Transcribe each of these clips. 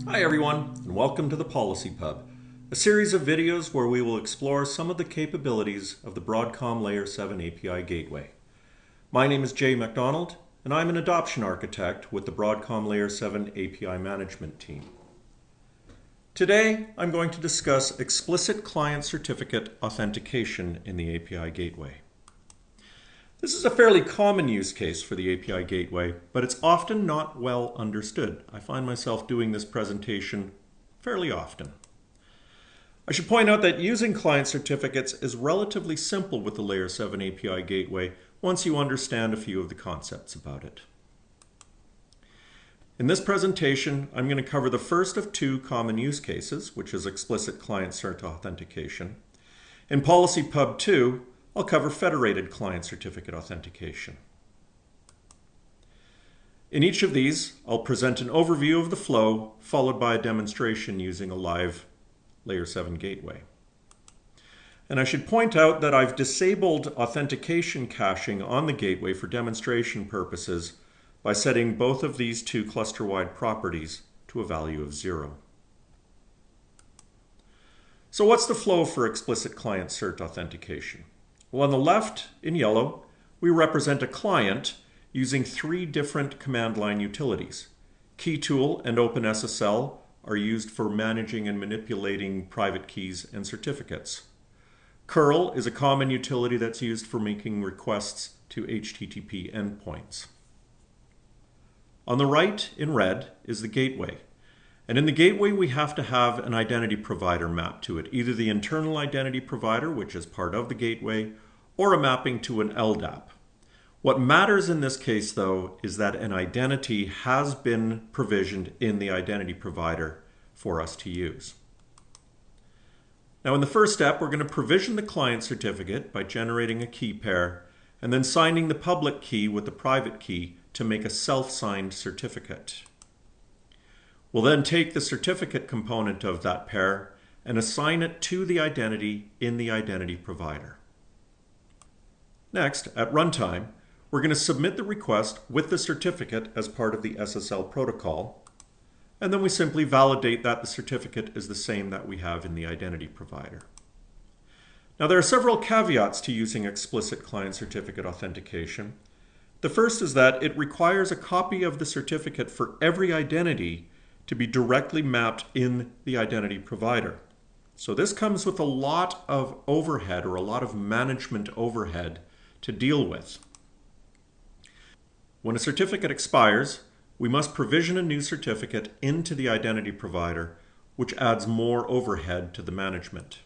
Hi everyone, and welcome to the Policy Pub, a series of videos where we will explore some of the capabilities of the Broadcom Layer 7 API Gateway. My name is Jay MacDonald, and I'm an adoption architect with the Broadcom Layer 7 API Management team. Today, I'm going to discuss explicit client certificate authentication in the API Gateway. This is a fairly common use case for the API Gateway, but it's often not well understood. I find myself doing this presentation fairly often. I should point out that using client certificates is relatively simple with the Layer 7 API Gateway once you understand a few of the concepts about it. In this presentation, I'm going to cover the first of two common use cases, which is explicit client cert authentication. In Policy Pub 2, I'll cover federated client certificate authentication. In each of these, I'll present an overview of the flow, followed by a demonstration using a live Layer 7 gateway. And I should point out that I've disabled authentication caching on the gateway for demonstration purposes by setting both of these two cluster-wide properties to a value of 0. So what's the flow for explicit client cert authentication? Well, on the left, in yellow, we represent a client using three different command line utilities. KeyTool and OpenSSL are used for managing and manipulating private keys and certificates. curl is a common utility that's used for making requests to HTTP endpoints. On the right, in red, is the gateway. And in the gateway, we have to have an identity provider mapped to it, either the internal identity provider, which is part of the gateway, or a mapping to an LDAP. What matters in this case, though, is that an identity has been provisioned in the identity provider for us to use. Now, in the first step, we're going to provision the client certificate by generating a key pair and then signing the public key with the private key to make a self-signed certificate. We'll then take the certificate component of that pair and assign it to the identity in the identity provider. Next, at runtime, we're going to submit the request with the certificate as part of the SSL protocol, and then we simply validate that the certificate is the same that we have in the identity provider. Now, there are several caveats to using explicit client certificate authentication. The first is that it requires a copy of the certificate for every identity to be directly mapped in the identity provider. So this comes with a lot of overhead or a lot of management overhead to deal with. When a certificate expires, we must provision a new certificate into the identity provider, which adds more overhead to the management.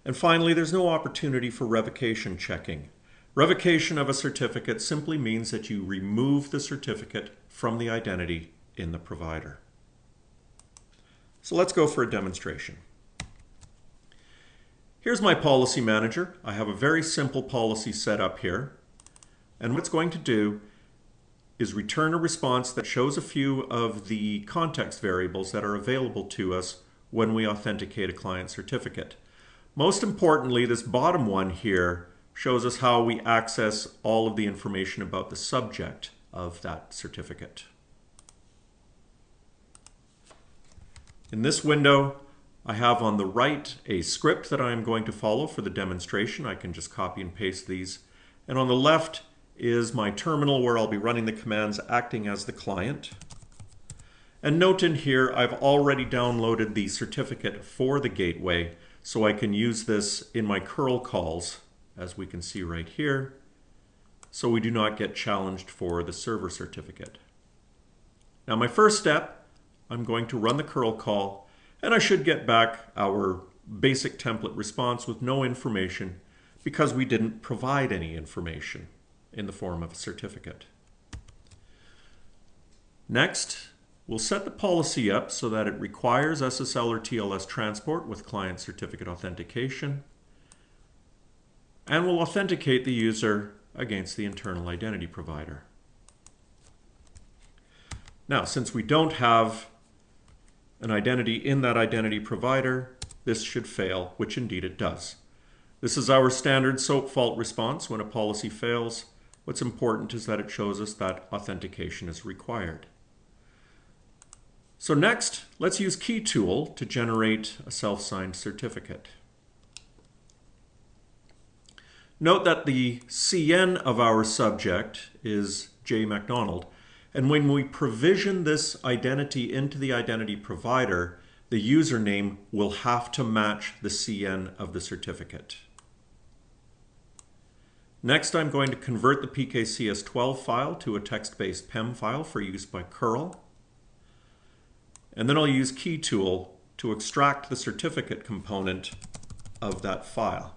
And finally, there's no opportunity for revocation checking. Revocation of a certificate simply means that you remove the certificate from the identity in the provider. So let's go for a demonstration. Here's my policy manager. I have a very simple policy set up here. And what it's going to do is return a response that shows a few of the context variables that are available to us when we authenticate a client certificate. Most importantly, this bottom one here shows us how we access all of the information about the subject of that certificate. In this window, I have on the right a script that I am going to follow for the demonstration. I can just copy and paste these. And on the left is my terminal where I'll be running the commands acting as the client. And note in here, I've already downloaded the certificate for the gateway, so I can use this in my curl calls, as we can see right here, so we do not get challenged for the server certificate. Now, my first step, I'm going to run the curl call, and I should get back our basic template response with no information because we didn't provide any information in the form of a certificate. Next, we'll set the policy up so that it requires SSL or TLS transport with client certificate authentication, and we'll authenticate the user against the internal identity provider. Now, since we don't have an identity in that identity provider, this should fail, which indeed it does. This is our standard SOAP fault response when a policy fails. What's important is that it shows us that authentication is required. So next, let's use Key Tool to generate a self-signed certificate. Note that the CN of our subject is J. McDonald, and when we provision this identity into the identity provider, the username will have to match the CN of the certificate. Next, I'm going to convert the PKCS12 file to a text-based PEM file for use by curl. And then I'll use Key Tool to extract the certificate component of that file.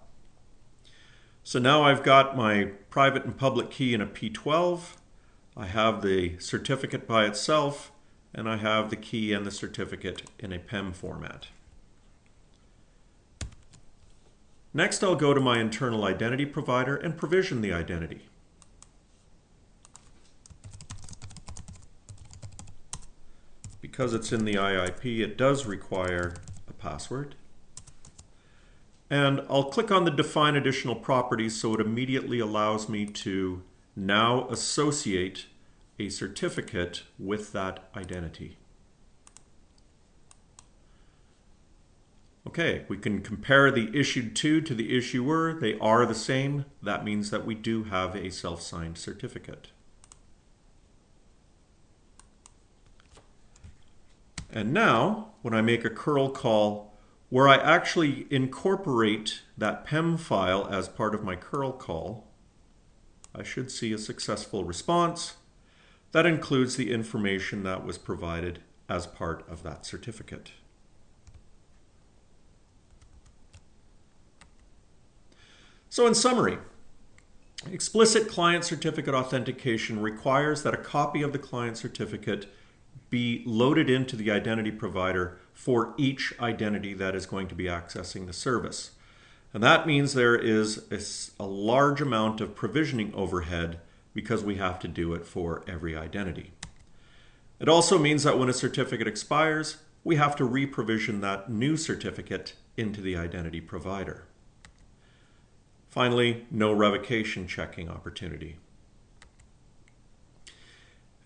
So now I've got my private and public key in a P12. I have the certificate by itself, and I have the key and the certificate in a PEM format. Next, I'll go to my internal identity provider and provision the identity. Because it's in the IIP, it does require a password. And I'll click on the Define Additional Properties so it immediately allows me to now associate a certificate with that identity. Okay, we can compare the issued to the issuer. They are the same. That means that we do have a self-signed certificate. And now, when I make a curl call where I actually incorporate that PEM file as part of my curl call, I should see a successful response that includes the information that was provided as part of that certificate. So in summary, explicit client certificate authentication requires that a copy of the client certificate be loaded into the identity provider for each identity that is going to be accessing the service. And that means there is a large amount of provisioning overhead because we have to do it for every identity. It also means that when a certificate expires, we have to re-provision that new certificate into the identity provider. Finally, no revocation checking opportunity.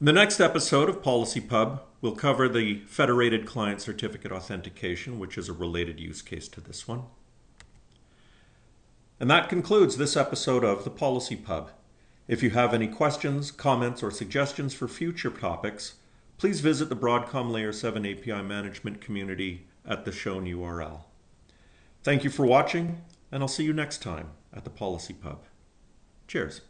In the next episode of Policy Pub, we'll cover the federated client certificate authentication, which is a related use case to this one. And that concludes this episode of the Policy Pub. If you have any questions, comments, or suggestions for future topics, please visit the Broadcom Layer7 API management community at the shown URL. Thank you for watching, and I'll see you next time at the Policy Pub. Cheers.